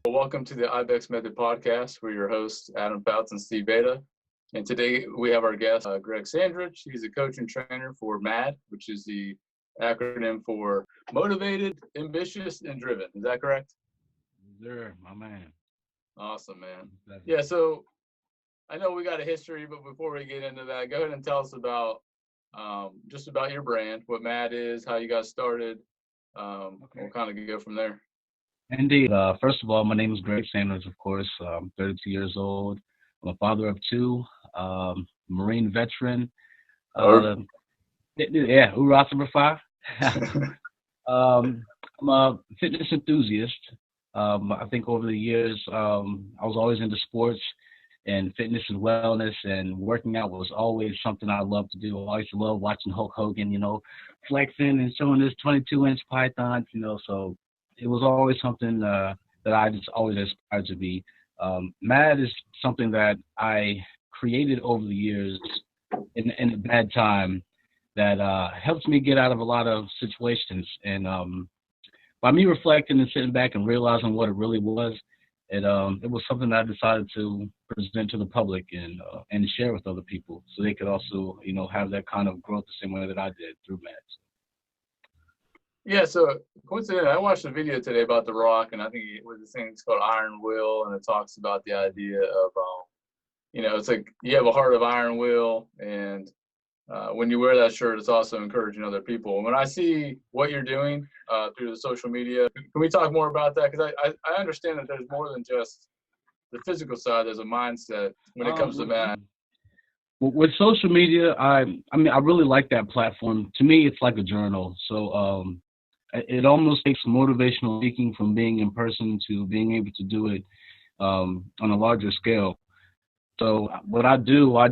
Well, welcome to the IBEX Method podcast. We're your hosts, Adam Fouts and Steve Beta. And today we have our guest, Greg Sandridge. He's a coach and trainer for M.A.D, which is the acronym for Motivated, Ambitious, and Driven. Is that correct? Sir, my man. Awesome, man. Yeah, so I know we got a history, but before we get into that, go ahead and tell us about just about your brand, what M.A.D is, how you got started. We'll kind of go from there. Indeed. First of all, my name is Greg Sanders, of course. I'm 32 years old. I'm a father of two, Marine veteran. Or, Yeah, hoorah number five. I'm a fitness enthusiast. I think over the years, I was always into sports and fitness and wellness, and working out was always something I loved to do. I always loved watching Hulk Hogan, flexing and showing his 22-inch pythons, so it was always something that I just always aspired to be. MAD is something that I created over the years in a bad time that helps me get out of a lot of situations. And by me reflecting and sitting back and realizing what it really was, it was something that I decided to present to the public and share with other people so they could also, have that kind of growth the same way that I did through MAD. yeah, so coincidentally, I watched a video today about The Rock, and I think it was this thing it's called Iron Will, and it talks about the idea of, it's like you have a heart of iron will, and when you wear that shirt, it's also encouraging other people. When I see what you're doing through the social media, can we talk more about that? Because I understand that there's more than just the physical side. There's a mindset when it comes to that. With social media, I really like that platform. To me, it's like a journal. So it almost takes motivational speaking from being in person to being able to do it on a larger scale. So what I do, I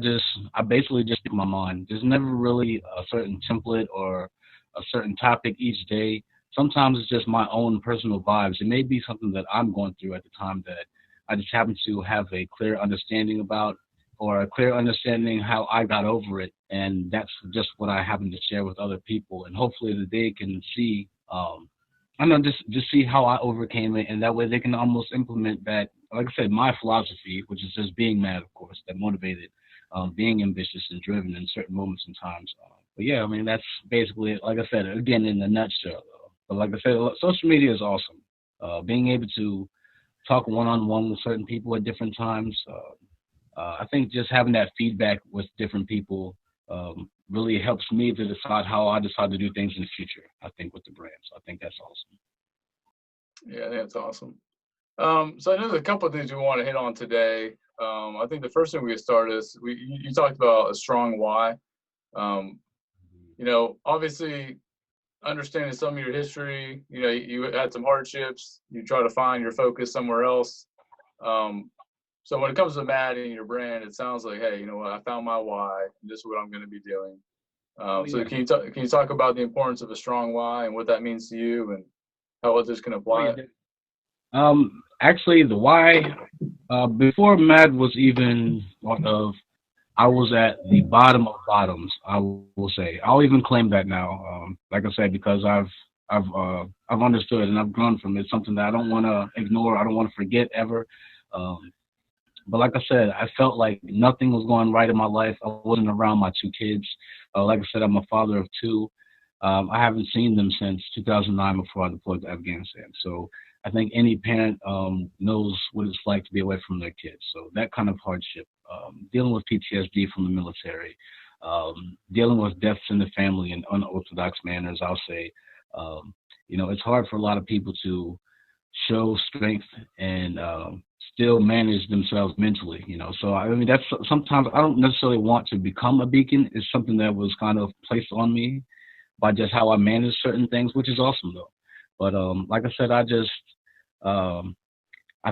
basically just speak my mind. There's never really a certain template or a certain topic each day. Sometimes it's just my own personal vibes. It may be something that I'm going through at the time that I just happen to have a clear understanding about, or a clear understanding how I got over it. And that's just what I happen to share with other people. And hopefully that they can see, just see how I overcame it. And that way they can almost implement that, like I said, my philosophy, which is just being mad, of course, that motivated, being ambitious and driven in certain moments and times. But yeah, that's basically it. Like I said, again, in a nutshell. But like I said, social media is awesome. Being able to talk one-on-one with certain people at different times. I think just having that feedback with different people really helps me to decide how I decide to do things in the future, I think, with the brand. So I think that's awesome. Yeah, that's awesome. So I know there's a couple of things we want to hit on today. I think the first thing we start is you talked about a strong why. Obviously understanding some of your history, you had some hardships, you try to find your focus somewhere else. So when it comes to M.A.D and your brand, it sounds like, hey, you know what, I found my why, and this is what I'm going to be doing. So can you talk about the importance of a strong why and what that means to you and how others can apply it? Actually, the why, before MAD was even thought of, I was at the bottom of bottoms, I will say. I'll even claim that now, like I said, because I've understood and I've grown from it. It's something that I don't want to ignore. I don't want to forget ever. But like I said, I felt like nothing was going right in my life. I wasn't around my two kids. Like I said, I'm a father of two. I haven't seen them since 2009 before I deployed to Afghanistan. So I think any parent knows what it's like to be away from their kids. So that kind of hardship, dealing with PTSD from the military, dealing with deaths in the family in unorthodox manners, I'll say, it's hard for a lot of people to show strength and still manage themselves mentally, So, that's sometimes I don't necessarily want to become a beacon. It's something that was kind of placed on me by just how I manage certain things, which is awesome though. But like I said, I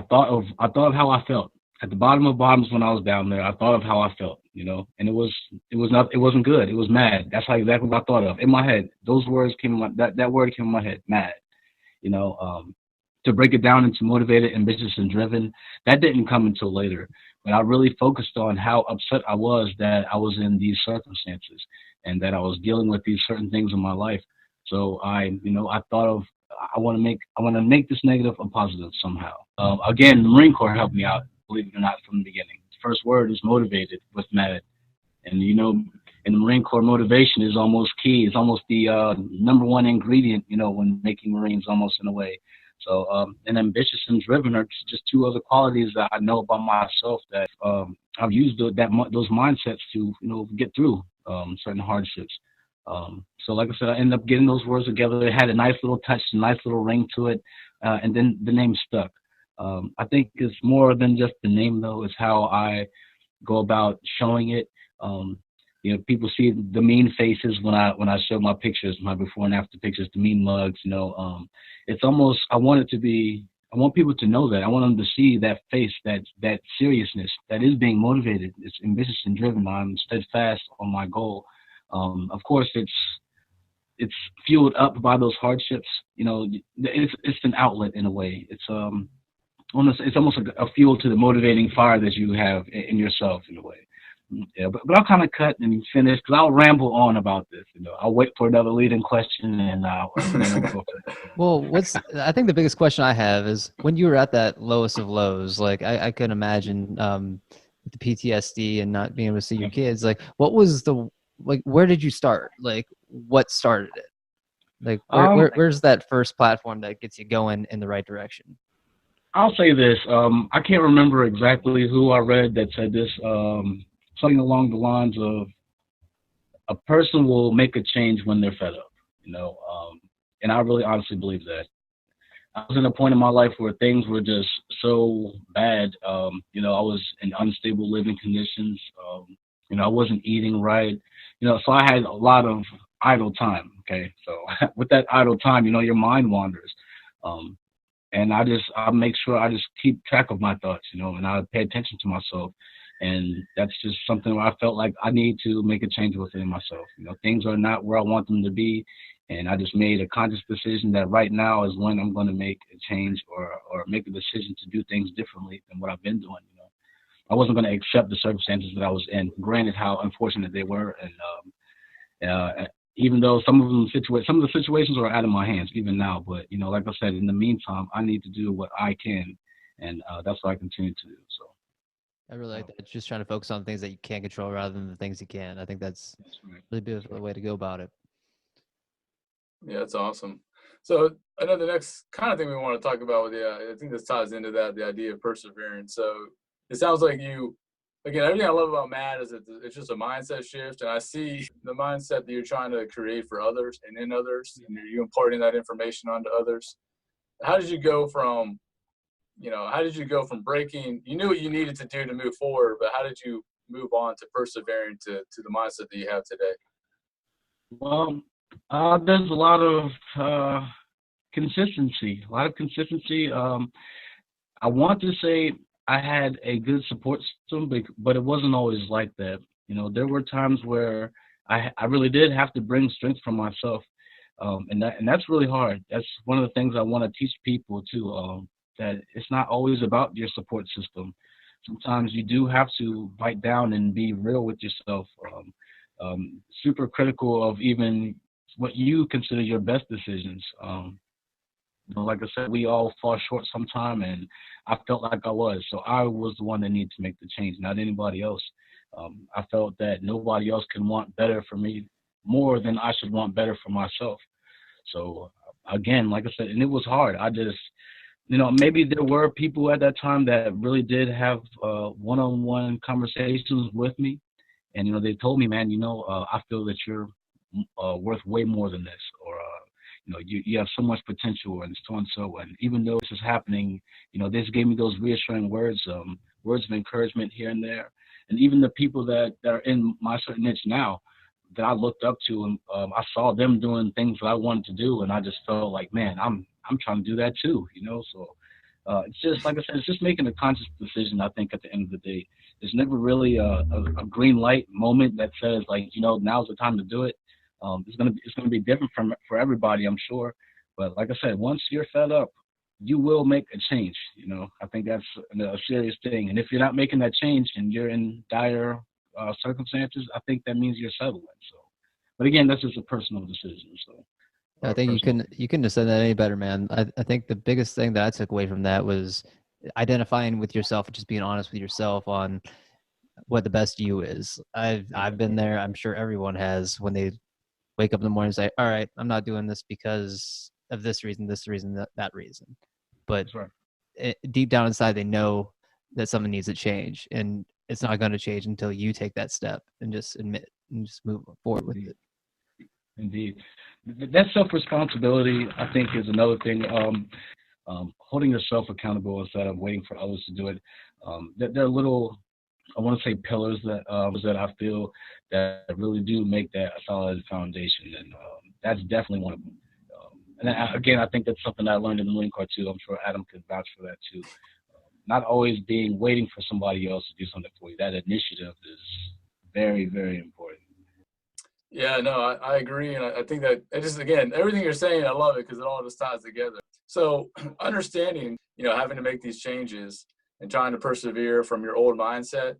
thought of how I felt at the bottom of bottoms when I was down there. I thought of how I felt, and it wasn't good. It was mad. That's exactly what I thought of in my head. Those words came in that word came in my head, mad. To break it down into motivated, ambitious, and driven, that didn't come until later. But I really focused on how upset I was that I was in these circumstances and that I was dealing with these certain things in my life. So I thought of I want to make this negative a positive somehow. Again, the Marine Corps helped me out, believe it or not, from the beginning. The first word is motivated with M.A.D. And in the Marine Corps, motivation is almost key. It's almost the number one ingredient, when making Marines, almost in a way. So, and ambitious and driven are just two other qualities that I know about myself that I've used those mindsets to, get through certain hardships. So, like I said, I ended up getting those words together. It had a nice little touch, a nice little ring to it, and then the name stuck. I think it's more than just the name, though. It's how I go about showing it. People see the mean faces when I show my pictures, my before and after pictures, the mean mugs. It's almost I want people to know that. I want them to see that face, that seriousness, that is being motivated. It's ambitious and driven. I'm steadfast on my goal. Of course, it's fueled up by those hardships. It's an outlet in a way. It's almost like a fuel to the motivating fire that you have in yourself in a way. Yeah, but I'll kind of cut and finish because I'll ramble on about this. I'll wait for another leading question and I'll go. Well, I think the biggest question I have is when you were at that lowest of lows, like I couldn't imagine with the PTSD and not being able to see your kids. Like, what was where did you start? Like, what started it? Like, where's that first platform that gets you going in the right direction? I'll say this. I can't remember exactly who I read that said this. Something along the lines of a person will make a change when they're fed up, and I really honestly believe that. I was in a point in my life where things were just so bad. I was in unstable living conditions. I wasn't eating right. So I had a lot of idle time. Okay. So with that idle time, your mind wanders. And I make sure I just keep track of my thoughts, and I pay attention to myself. And that's just something where I felt like I need to make a change within myself. Things are not where I want them to be. And I just made a conscious decision that right now is when I'm going to make a change or make a decision to do things differently than what I've been doing. I wasn't going to accept the circumstances that I was in, granted how unfortunate they were. And even though some of the situations are out of my hands even now. But, like I said, in the meantime, I need to do what I can. And that's what I continue to do. So. I really like that. Just trying to focus on things that you can't control rather than the things you can. I think that's really beautiful way to go about it. Yeah, that's awesome. So I know the next kind of thing we want to talk about I think this ties into that, the idea of perseverance. So it sounds like again, everything I love about M.A.D is that it's just a mindset shift. And I see the mindset that you're trying to create for others and in others, and you're imparting that information onto others. How did you go from breaking, you knew what you needed to do to move forward, but how did you move on to persevering to the mindset that you have today? Well, there's a lot of consistency. I want to say I had a good support system, but it wasn't always like that. There were times where I really did have to bring strength from myself. And that's really hard. That's one of the things I want to teach people too. That it's not always about your support system. Sometimes you do have to bite down and be real with yourself. Super critical of even what you consider your best decisions. Like I said, we all fall short sometime, and I felt like I was. So I was the one that needed to make the change, not anybody else. I felt that nobody else can want better for me more than I should want better for myself. So again, like I said, and it was hard. I just, maybe there were people at that time that really did have one-on-one conversations with me. And, they told me, man, I feel that you're worth way more than this. Or, you have so much potential and so and so. And even though this is happening, they just gave me those reassuring words of encouragement here and there. And even the people that are in my certain niche now that I looked up to, and I saw them doing things that I wanted to do. And I just felt like, man, I'm trying to do that too, So it's just, like I said, it's just making a conscious decision. I think at the end of the day, there's never really a green light moment that says like, now's the time to do it. It's gonna be different for everybody, I'm sure. But like I said, once you're fed up, you will make a change. I think that's a serious thing. And if you're not making that change and you're in dire circumstances, I think that means you're settling. So, but again, that's just a personal decision. So. I think you couldn't have said that any better, man. I think the biggest thing that I took away from that was identifying with yourself and just being honest with yourself on what the best you is. I've been there. I'm sure everyone has when they wake up in the morning and say, all right, I'm not doing this because of this reason, that reason. But deep down inside, they know that something needs to change, and it's not going to change until you take that step and just admit and just move forward with it. Indeed. That self-responsibility, I think, is another thing. Holding yourself accountable instead of waiting for others to do it. There are little, I want to say, pillars that I feel that really do make that a solid foundation, and that's definitely one of them. Again, I think that's something I learned in the Marine Corps too. I'm sure Adam could vouch for that too. Not always waiting for somebody else to do something for you. That initiative is very, very important. Yeah, no, I agree. And I think that it just, again, everything you're saying, I love it because it all just ties together. So understanding, having to make these changes and trying to persevere from your old mindset,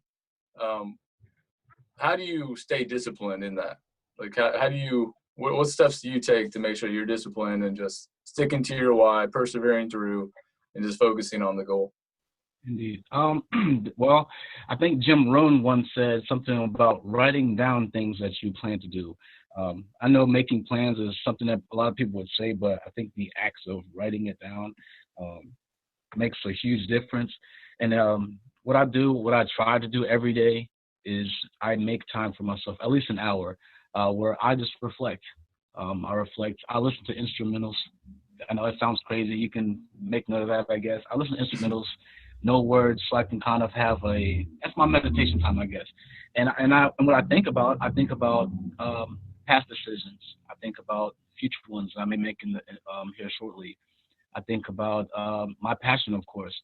how do you stay disciplined in that? Like, how do you, what steps do you take to make sure you're disciplined and just sticking to your why, persevering through, and just focusing on the goal? Indeed. Well, I think Jim Rohn once said something about writing down things that you plan to do. I know making plans is something that a lot of people would say, but I think the act of writing it down makes a huge difference. And what I try to do every day is I make time for myself, at least an hour, where I just reflect. I reflect. I listen to instrumentals. I know it sounds crazy. You can make note of that, I guess. I listen to instrumentals. No words, so I can kind of have that's my meditation time, I guess. And what I think about past decisions. I think about future ones I may make here shortly. I think about my passion, of course.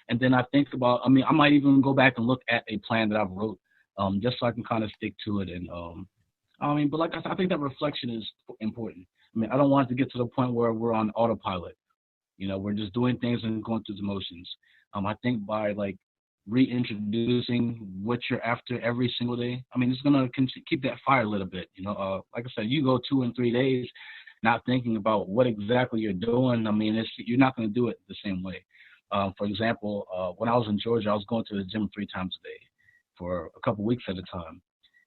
And then I think about, I might even go back and look at a plan that I've wrote, just so I can kind of stick to it. And but like I said, I think that reflection is important. I don't want it to get to the point where we're on autopilot. We're just doing things and going through the motions. I think by reintroducing what you're after every single day, it's going to keep that fire lit a bit. Like I said, you go 2 and 3 days not thinking about what exactly you're doing. You're not going to do it the same way. For example, when I was in Georgia, I was going to the gym 3 times a day for a couple weeks at a time.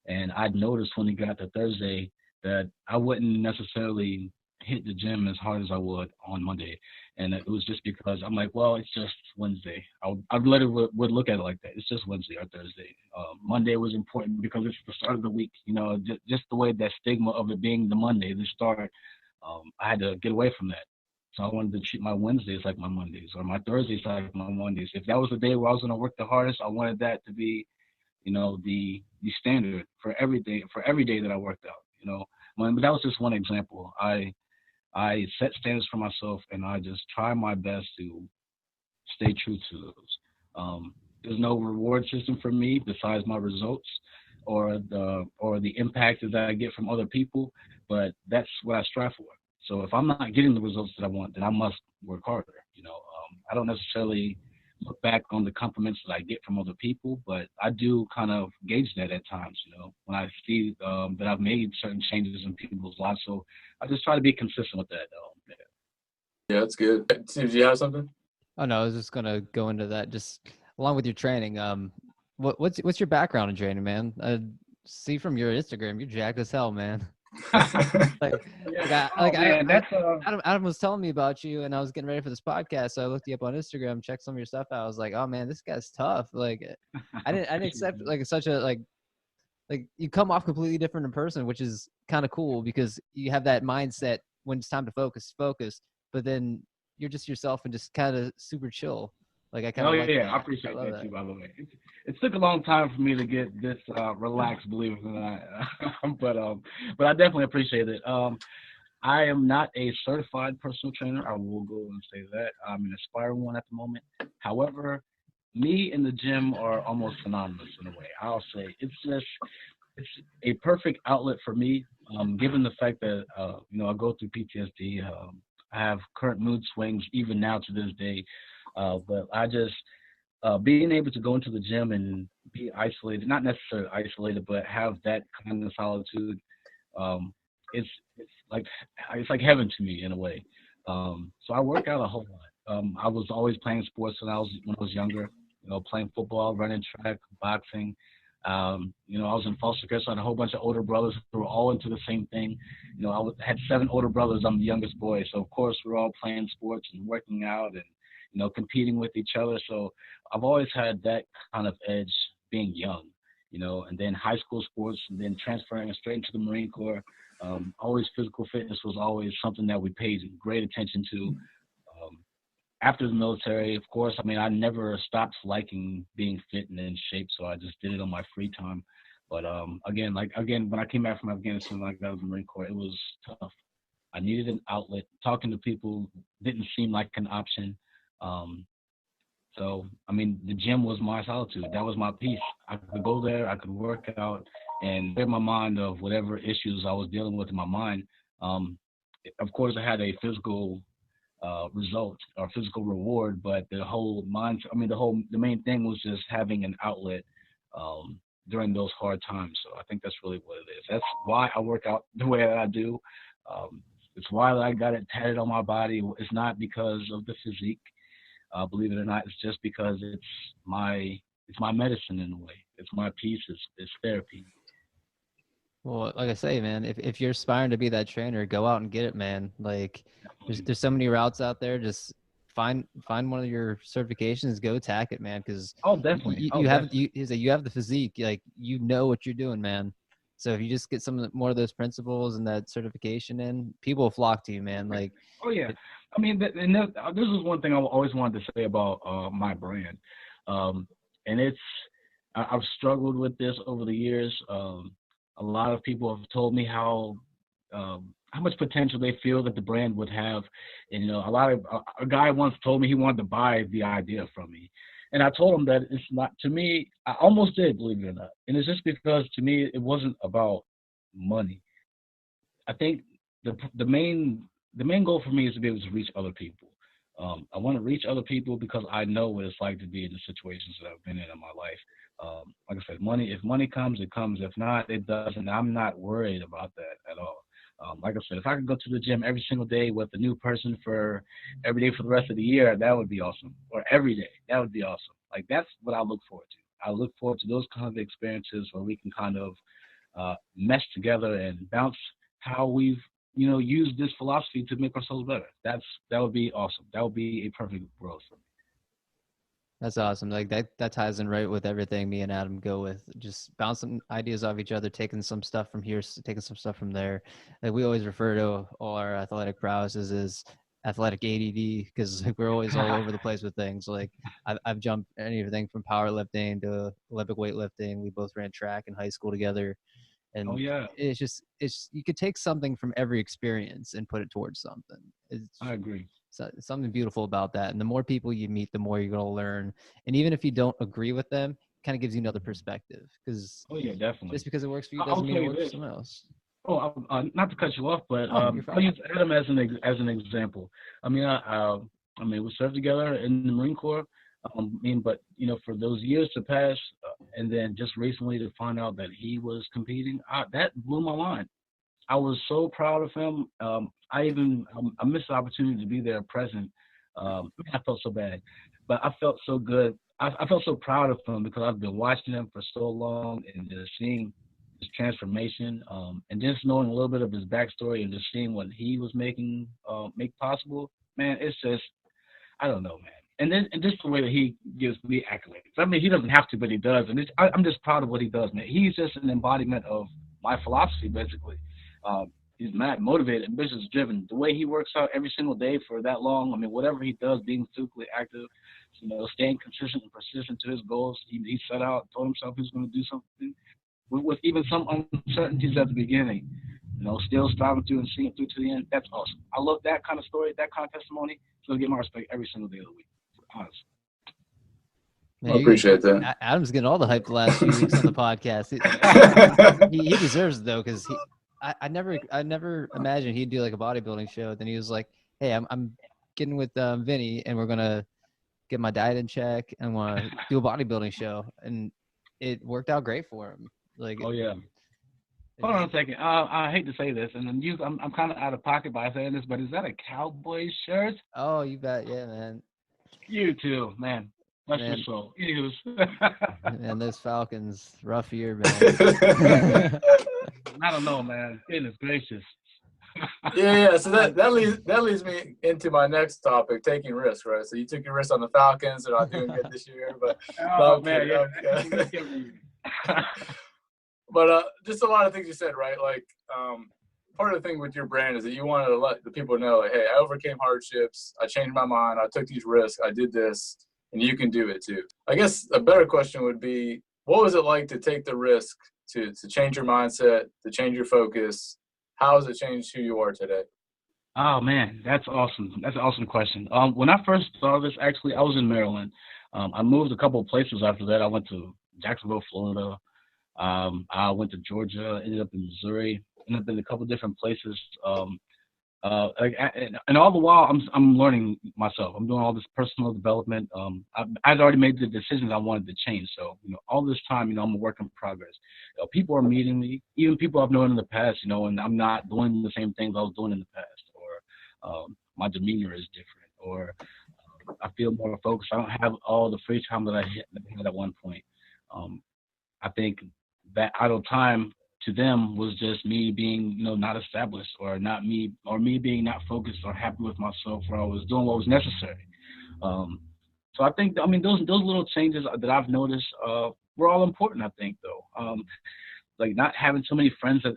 And I'd noticed when it got to Thursday that I wouldn't necessarily hit the gym as hard as I would on Monday. And it was just because I'm like, well, it's just Wednesday. I literally would look at it like that. It's just Wednesday or Thursday. Monday was important because it's the start of the week. Just the way that stigma of it being the Monday, the start, I had to get away from that. So I wanted to treat my Wednesdays like my Mondays or my Thursdays like my Mondays. If that was the day where I was going to work the hardest, I wanted that to be, the standard for every day that I worked out, But that was just one example. I set standards for myself, and I just try my best to stay true to those. There's no reward system for me besides my results or the impact that I get from other people, but that's what I strive for. So if I'm not getting the results that I want, then I must work harder. I don't necessarily look back on the compliments that I get from other people, but I do kind of gauge that at times, when I see that I've made certain changes in people's lives. So I just try to be consistent with that. Yeah, that's good. Steve, do you have something? Oh no, I was just gonna go into that. Just along with your training, what's your background in training, man? See from your Instagram, you're jacked as hell, man. Adam was telling me about you, and I was getting ready for this podcast, so I looked you up on Instagram, checked some of your stuff out. I was like, oh man, this guy's tough. Like, I didn't accept such a like you come off completely different in person, which is kind of cool because you have that mindset when it's time to focus, but then you're just yourself and just kind of super chill. Like I kind of I appreciate that too, by the way. It took a long time for me to get this relaxed, believe it or not. But I definitely appreciate it. I am not a certified personal trainer. I will go and say that. I'm an aspiring one at the moment. However, me and the gym are almost synonymous in a way. I'll say it's a perfect outlet for me, given the fact that I go through PTSD. I have current mood swings even now to this day. But I just being able to go into the gym and be isolated, not necessarily isolated, but have that kind of solitude like it's like heaven to me in a way. So I work out a whole lot. I was always playing sports when I was younger. Playing football, running track, boxing. I was in foster care, so I had a whole bunch of older brothers who were all into the same thing. Had 7 older brothers. I'm the youngest boy, so of course we're all playing sports and working out and competing with each other. So I've always had that kind of edge being young. And then high school sports, and then transferring straight into the Marine Corps. Always physical fitness was always something that we paid great attention to. After the military, of course, I never stopped liking being fit and in shape, so I just did it on my free time. But again, when I came back from Afghanistan, like that was the Marine Corps, it was tough. I needed an outlet. Talking to people didn't seem like an option. So, the gym was my solitude. That was my peace. I could go there, I could work out, and clear my mind of whatever issues I was dealing with in my mind. Of course, I had a physical result or physical reward, but the whole mind, the main thing was just having an outlet during those hard times. So I think that's really what it is. That's why I work out the way that I do. It's why I got it tatted on my body. It's not because of the physique. Believe it or not, it's just because it's my medicine in a way. It's my peace. It's therapy. Well, like I say, man, if you're aspiring to be that trainer, go out and get it, man. Like there's so many routes out there. Just find one of your certifications, go attack it, man. Because definitely. You have the physique, like what you're doing, man. So if you just get more of those principles and that certification in, people will flock to you, man. Like, oh yeah, this is one thing I always wanted to say about my brand, and I've struggled with this over the years. A lot of people have told me how much potential they feel that the brand would have, and a guy once told me he wanted to buy the idea from me, and I told him that it's not, to me. I almost did, believe it or not, and it's just because to me it wasn't about money. I think the main goal for me is to be able to reach other people. I want to reach other people because I know what it's like to be in the situations that I've been in my life. Like I said, if money comes, it comes. If not, it doesn't. I'm not worried about that at all. Like I said, if I could go to the gym every single day with a new person for every day for the rest of the year, that would be awesome. Or every day, that would be awesome. Like that's what I look forward to. I look forward to those kind of experiences where we can kind of mesh together and bounce how we've used this philosophy to make ourselves better. That would be awesome. That would be a perfect world for me. That's awesome. Like that ties in right with everything me and Adam go with. Just bouncing ideas off each other, taking some stuff from here, taking some stuff from there. Like we always refer to all our athletic prowesses as athletic ADD because like we're always all over the place with things. Like I've jumped anything from powerlifting to Olympic weightlifting. We both ran track in high school together. And oh yeah, it's you could take something from every experience and put it towards something. I agree. So something beautiful about that. And the more people you meet, the more you're going to learn. And even if you don't agree with them, it kind of gives you another perspective. Because oh yeah, definitely. Just because it works for you doesn't mean it works for someone else. Oh, not to cut you off, but I'll use Adam as an example. We served together in the Marine Corps. But for those years to pass, and then just recently to find out that he was competing, that blew my mind. I was so proud of him. I missed the opportunity to be there present. I felt so bad, but I felt so good. I felt so proud of him because I've been watching him for so long and just seeing his transformation, and just knowing a little bit of his backstory and just seeing what he was making make possible. Man, it's just, I don't know, man. And just the way that he gives me accolades. He doesn't have to, but he does. And I'm just proud of what he does, man. He's just an embodiment of my philosophy, basically. He's mad, motivated, ambitious, driven. The way he works out every single day for that long, whatever he does, being physically active, staying consistent and persistent to his goals. He set out, told himself he was going to do something with even some uncertainties at the beginning. Still striving through and seeing it through to the end. That's awesome. I love that kind of story, that kind of testimony. So I get my respect every single day of the week. Honestly. Man, I appreciate that. Adam's getting all the hype the last few weeks on the podcast. He deserves it though, because I never imagined he'd do like a bodybuilding show. Then he was like, "Hey, I'm getting with Vinny, and we're gonna get my diet in check, and want to do a bodybuilding show." And it worked out great for him. Like, oh yeah, Hold on a second. I hate to say this, and then I'm kind of out of pocket by saying this, but is that a Cowboys shirt? Oh, you bet. Yeah, man. You too, man. Bless your Man, soul. Anywho's. man, those Falcons, rough year, man. I don't know, man. Goodness gracious. Yeah. So that leads me into my next topic, taking risks, right? So you took your risk on the Falcons. They're not doing good this year, but no, Oh I'm man, kidding. I'm kidding. But just a lot of things you said, right? Like part of the thing with your brand is that you wanted to let the people know, like, hey, I overcame hardships. I changed my mind. I took these risks. I did this, and you can do it too. I guess a better question would be, what was it like to take the risk to change your mindset, to change your focus? How has it changed who you are today? Oh man, that's awesome. That's an awesome question. When I first saw this, actually, I was in Maryland. I moved a couple of places after that. I went to Jacksonville, Florida. I went to Georgia, ended up in Missouri, ended up in a couple of different places. And all the while, I'm learning myself. I'm doing all this personal development. I'd already made the decisions I wanted to change. So, all this time, I'm a work in progress. People are meeting me, even people I've known in the past, and I'm not doing the same things I was doing in the past, or my demeanor is different, or I feel more focused. I don't have all the free time that I had at one point. I think that idle time to them was just me being, not established, or me being not focused or happy with myself, where I was doing what was necessary. So I think, those little changes that I've noticed were all important. I think, though, like not having so many friends at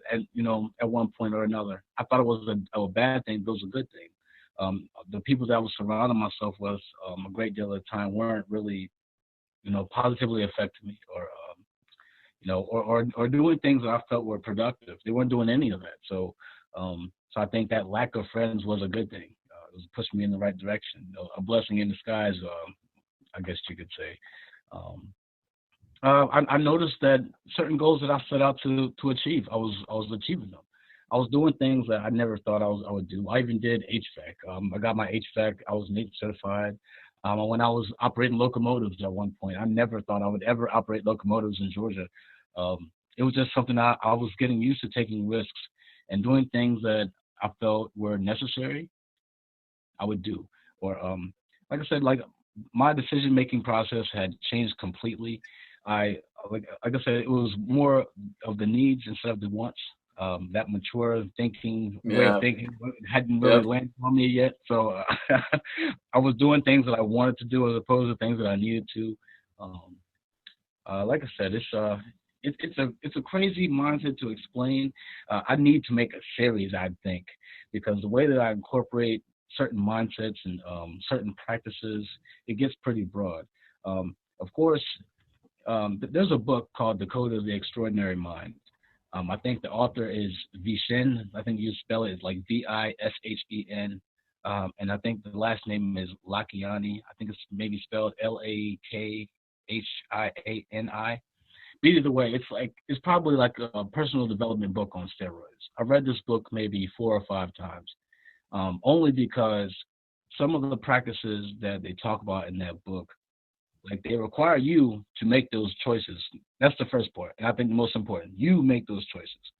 one point or another, I thought it was a bad thing, but it was a good thing. The people that I was surrounding myself with a great deal of the time weren't really, positively affecting me, or doing things that I felt were productive. They weren't doing any of that. So I think that lack of friends was a good thing. It was pushing me in the right direction. A blessing in disguise, I guess you could say. I noticed that certain goals that I set out to achieve, I was achieving them. I was doing things that I never thought I would do. I even did HVAC. I got my HVAC. I was NAEP certified. When I was operating locomotives at one point, I never thought I would ever operate locomotives in Georgia. It was just something I was getting used to, taking risks and doing things that I felt were necessary, I would do. Or like I said, like my decision-making process had changed completely. Like I said, it was more of the needs instead of the wants. That mature thinking, way of Yeah. thinking hadn't really Yep. landed on me yet. So I was doing things that I wanted to do as opposed to things that I needed to. Um, like I said, it's a crazy mindset to explain. I need to make a series, I think, because the way that I incorporate certain mindsets and certain practices, it gets pretty broad. Of course, there's a book called The Code of the Extraordinary Mind. I think the author is Vishen. I think you spell it like Vishen. And I think the last name is Lakiani. I think it's maybe spelled Lakiani. But either way, it's probably like a personal development book on steroids. I've read this book maybe 4 or 5 times, only because some of the practices that they talk about in that book, like they require you to make those choices. That's the first part, and I think the most important. You make those choices,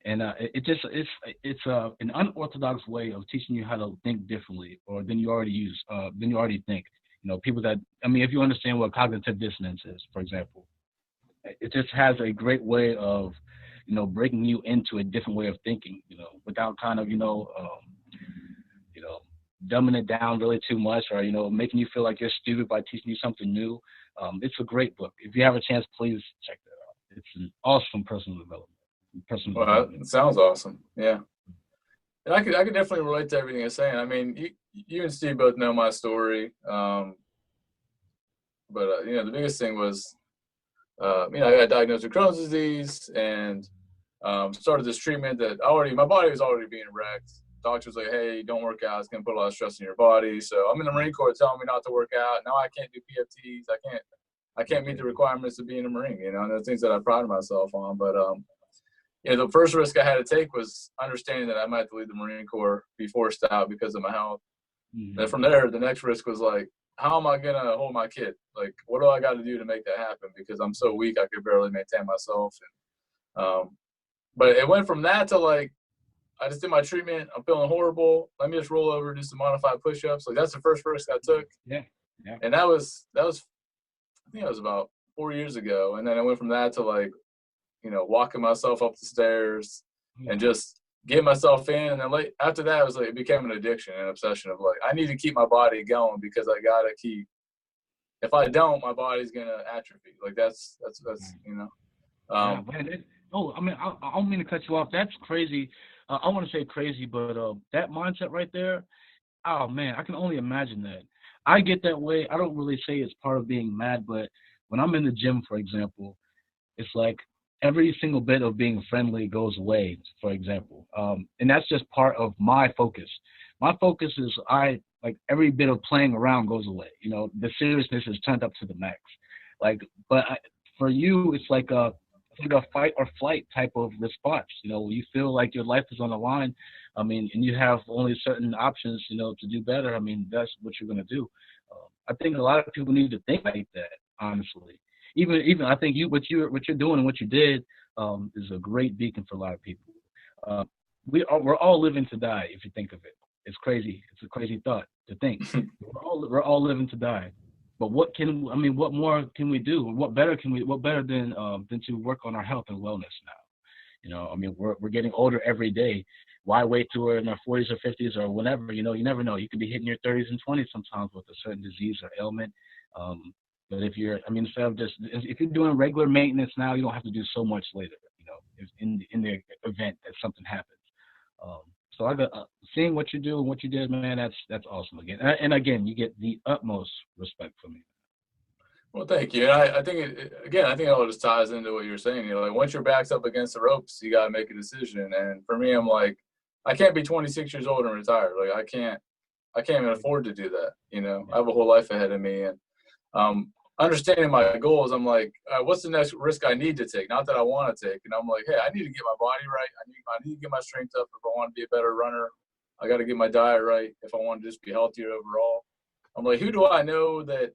and it's an unorthodox way of teaching you how to think differently, or than you already think. People that if you understand what cognitive dissonance is, for example, it just has a great way of breaking you into a different way of thinking, without kind of dumbing it down really too much, or making you feel like you're stupid by teaching you something new. It's a great book. If you have a chance, please check that out. It's an awesome personal development. Well, it sounds awesome. Yeah. And I could definitely relate to everything you're saying. I mean, you and Steve both know my story. But the biggest thing was, I got diagnosed with Crohn's disease and started this treatment that my body was already being wrecked. Doctor's like, hey, don't work out. It's going to put a lot of stress on your body. So I'm in the Marine Corps telling me not to work out. Now I can't do PFTs. I can't meet the requirements of being a Marine, and the things that I pride myself on. But, the first risk I had to take was understanding that I might have to leave the Marine Corps, be forced out because of my health. Mm-hmm. And from there, the next risk was like, how am I going to hold my kid? Like, what do I got to do to make that happen? Because I'm so weak, I could barely maintain myself. But it went from that to like, I just did my treatment. I'm feeling horrible. Let me just roll over, do some modified push-ups. Like that's the first risk I took. Yeah. Yeah. And that was I think that was about 4 years ago. And then I went from that to like, walking myself up the stairs and just getting myself in. And then like after that, it was like it became an addiction, an obsession of like I need to keep my body going because I gotta keep. If I don't, my body's gonna atrophy. Like that's. Yeah, man. I mean, I don't mean to cut you off. That's crazy. I want to say crazy, but that mindset right there, oh man, I can only imagine that. I get that way. I don't really say it's part of being mad, but when I'm in the gym, for example, it's like every single bit of being friendly goes away, for example. And that's just part of my focus. My focus is like every bit of playing around goes away. The seriousness is turned up to the max. Like, but for you, it's like a fight or flight type of response. You feel like your life is on the line. I mean, and you have only certain options, to do better. I mean, that's what you're going to do. I think a lot of people need to think like that, honestly. Even I think what you're doing and what you did is a great beacon for a lot of people. We're all living to die if you think of it. It's crazy. It's a crazy thought to think. We're all living to die. But what more can we do? What better than to work on our health and wellness now? I mean, we're getting older every day. Why wait till we're in our 40s or 50s or whenever? You never know. You could be hitting your 30s and 20s sometimes with a certain disease or ailment. But if you're doing regular maintenance now, you don't have to do so much later. In the event that something happens. So I got seeing what you do and what you did, man. That's awesome. And again, you get the utmost respect from me. Well, thank you. And I think I think it all just ties into what you're saying. Like once your back's up against the ropes, you got to make a decision. And for me, I'm like, I can't be 26 years old and retired. Like I can't even afford to do that. I have a whole life ahead of me, and understanding my goals, I'm like, what's the next risk I need to take? Not that I want to take. And I'm like, hey, I need to get my body right. I need to get my strength up if I want to be a better runner. I got to get my diet right if I want to just be healthier overall. I'm like, who do I know that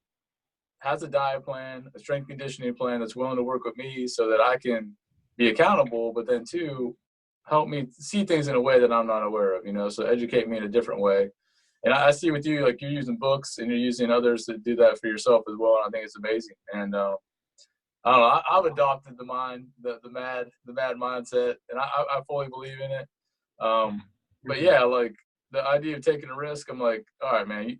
has a diet plan, a strength conditioning plan that's willing to work with me so that I can be accountable, but then two, help me see things in a way that I'm not aware of, so educate me in a different way. And I see with you, like you're using books and you're using others to do that for yourself as well. And I think it's amazing. And I don't know, I've adopted the M.A.D mindset, and I fully believe in it. But yeah, like the idea of taking a risk, I'm like, all right, man,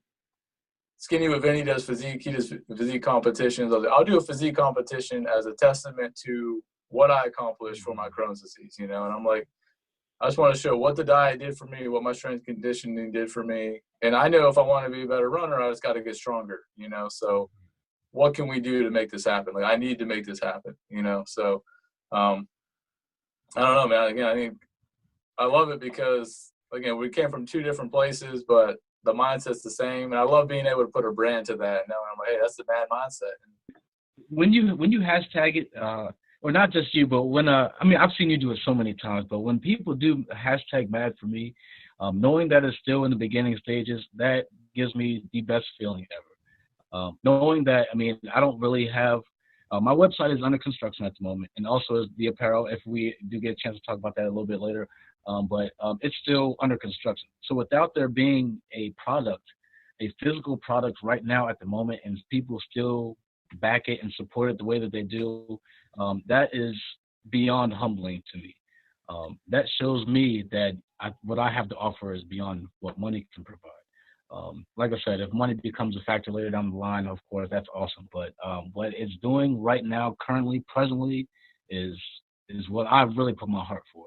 Skinny with Vinny does physique. He does physique competitions. I'll do a physique competition as a testament to what I accomplished for my Crohn's disease, And I'm like, I just want to show what the diet did for me, what my strength conditioning did for me. And I know if I want to be a better runner, I just got to get stronger, So what can we do to make this happen? Like, I need to make this happen, So I don't know, man. Again, I think I love it because, again, we came from two different places, but the mindset's the same. And I love being able to put a brand to that. And now I'm like, hey, that's the M.A.D mindset. When you hashtag it, or not just you, but when I've seen you do it so many times, but when people do hashtag M.A.D for me, knowing that it's still in the beginning stages, that gives me the best feeling ever. Knowing that, I don't really have, my website is under construction at the moment, and also is the apparel, if we do get a chance to talk about that a little bit later, but it's still under construction. So without there being a physical product right now at the moment, and people still back it and support it the way that they do, that is beyond humbling to me. That shows me that what I have to offer is beyond what money can provide. Like I said, if money becomes a factor later down the line, of course, that's awesome. But what it's doing right now, currently, presently, is what I really put my heart for.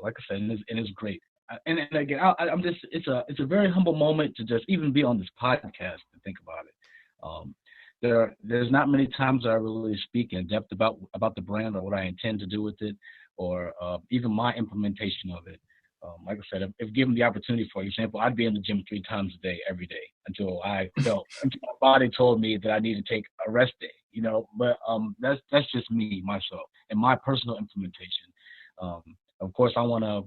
Like I said, and it's great. And again, I'm just, it's a very humble moment to just even be on this podcast and think about it. There's not many times I really speak in depth about the brand or what I intend to do with it, or even my implementation of it. Like I said, if given the opportunity, for example, I'd be in the gym 3 times a day, every day, until my body told me that I need to take a rest day, but that's just me, myself, and my personal implementation. Of course, I want to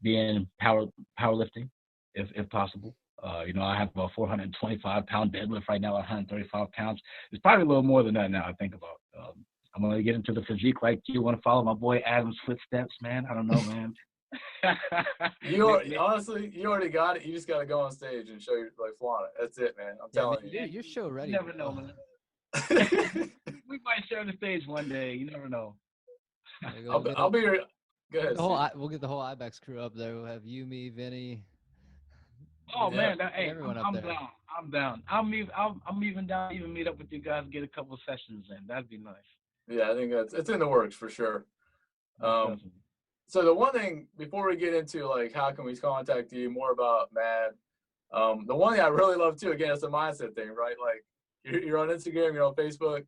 be in powerlifting, if possible. I have a 425-pound deadlift right now, 135 pounds. It's probably a little more than that now I think about. I'm gonna get into the physique like you. Want to follow my boy Adam's footsteps, man? I don't know, man. Honestly, you already got it. You just got to go on stage and show your like flaunt it. That's it, man. I'm Yeah, telling man, you. you're show ready. You never bro. know, man. We might share the stage one day. You never know. I'll be your. Go ahead. We'll get the whole IBEX crew up there. We'll have you, me, Vinny. Oh Yeah. man, hey, Everyone up I'm there. down. I'm down. I'm even down to even meet up with you guys, get a couple of sessions in. That'd be nice. Yeah, I think it's in the works for sure. Definitely. So the one thing before we get into like how can we contact you more about M.A.D, the one thing I really love too, again, it's a mindset thing, right? Like you're on Instagram, you're on Facebook,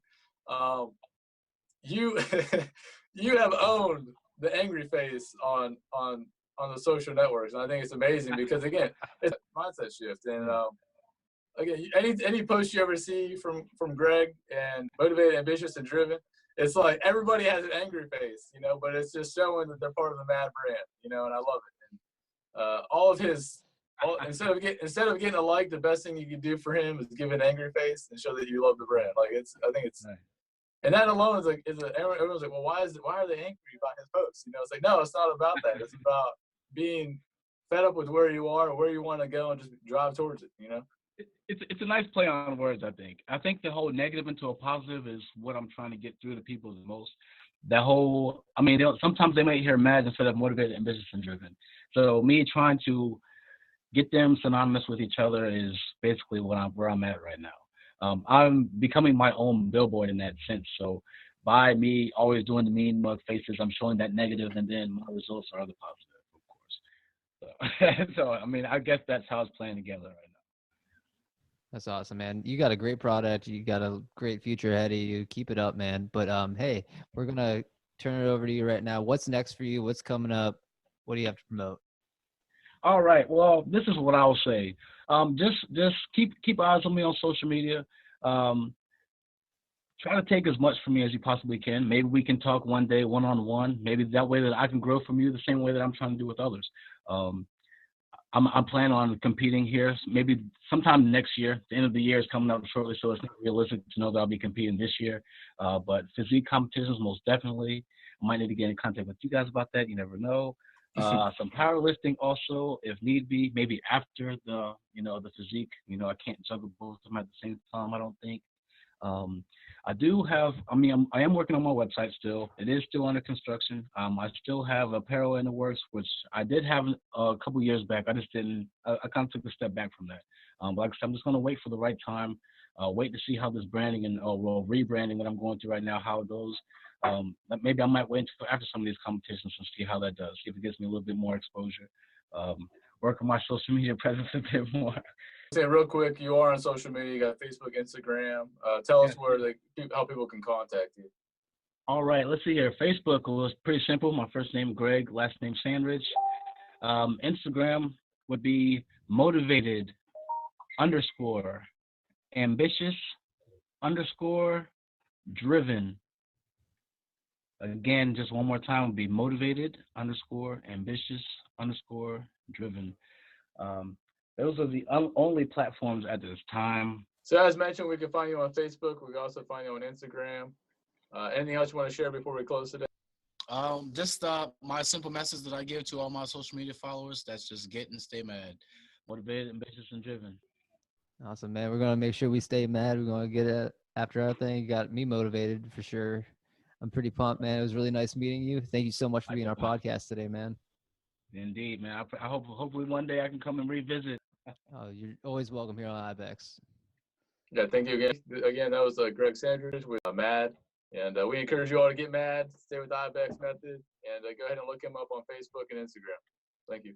you you have owned the angry face on the social networks, and I think it's amazing because again, it's a mindset shift. And again, any post you ever see from Greg and motivated, ambitious, and driven, it's like everybody has an angry face, but it's just showing that they're part of the M.A.D brand, and I love it. And all of his, instead of getting a like, the best thing you can do for him is give an angry face and show that you love the brand. Like I think it's, and that alone is like everyone's like, well, why are they angry about his posts? It's like, no, it's not about that. It's about being fed up with where you are or where you want to go and just drive towards it. It's a nice play on words, I think. I think the whole negative into a positive is what I'm trying to get through to people the most. That whole, I mean, sometimes they might hear M.A.D instead of motivated, ambitious, and driven. So me trying to get them synonymous with each other is basically where I'm at right now. I'm becoming my own billboard in that sense. So by me always doing the mean mug faces, I'm showing that negative, and then my results are the positive, of course. So I mean, I guess that's how it's playing together right now. That's awesome, man. You got a great product. You got a great future ahead of you. Keep it up, man. But hey, we're gonna turn it over to you right now. What's next for you? What's coming up? What do you have to promote? All right. Well, this is what I'll say. Just keep eyes on me on social media. Try to take as much from me as you possibly can. Maybe we can talk one day, one-on-one. Maybe that way that I can grow from you the same way that I'm trying to do with others. I'm planning on competing here maybe sometime next year. The end of the year is coming up shortly, so it's not realistic to know that I'll be competing this year. But physique competitions, most definitely. I might need to get in contact with you guys about that. You never know. Some powerlifting also, if need be, maybe after the physique. I can't juggle both of them at the same time, I don't think. I am working on my website still. It is still under construction. I still have apparel in the works, which I did have a couple years back. I just didn't, I kind of took a step back from that. But like I said, I'm just going to wait for the right time, wait to see how this branding and rebranding that I'm going through right now, how it goes. Maybe I might wait until after some of these competitions and see how that does, see if it gives me a little bit more exposure, work on my social media presence a bit more. Say real quick, you are on social media. You got Facebook, Instagram. Tell us how people can contact you. All right, let's see here. Facebook was pretty simple. My first name, Greg, last name, Sandridge. Instagram would be motivated _ ambitious _ driven. Again, just one more time, would be motivated _ ambitious _ driven. Those are the only platforms at this time. So as mentioned, we can find you on Facebook. We can also find you on Instagram. Anything else you want to share before we close today? Just my simple message that I give to all my social media followers, that's just get and stay mad. Motivated, ambitious, and driven. Awesome, man. We're going to make sure we stay mad. We're going to get it after our thing. You got me motivated for sure. I'm pretty pumped, man. It was really nice meeting you. Thank you so much for being on our podcast today, man. Indeed, man. I hope hopefully one day I can come and revisit. Oh, you're always welcome here on IBEX. Yeah, thank you again. Again, that was Greg Sandridge with M.A.D. And we encourage you all to get M.A.D, stay with the IBEX method, and go ahead and look him up on Facebook and Instagram. Thank you.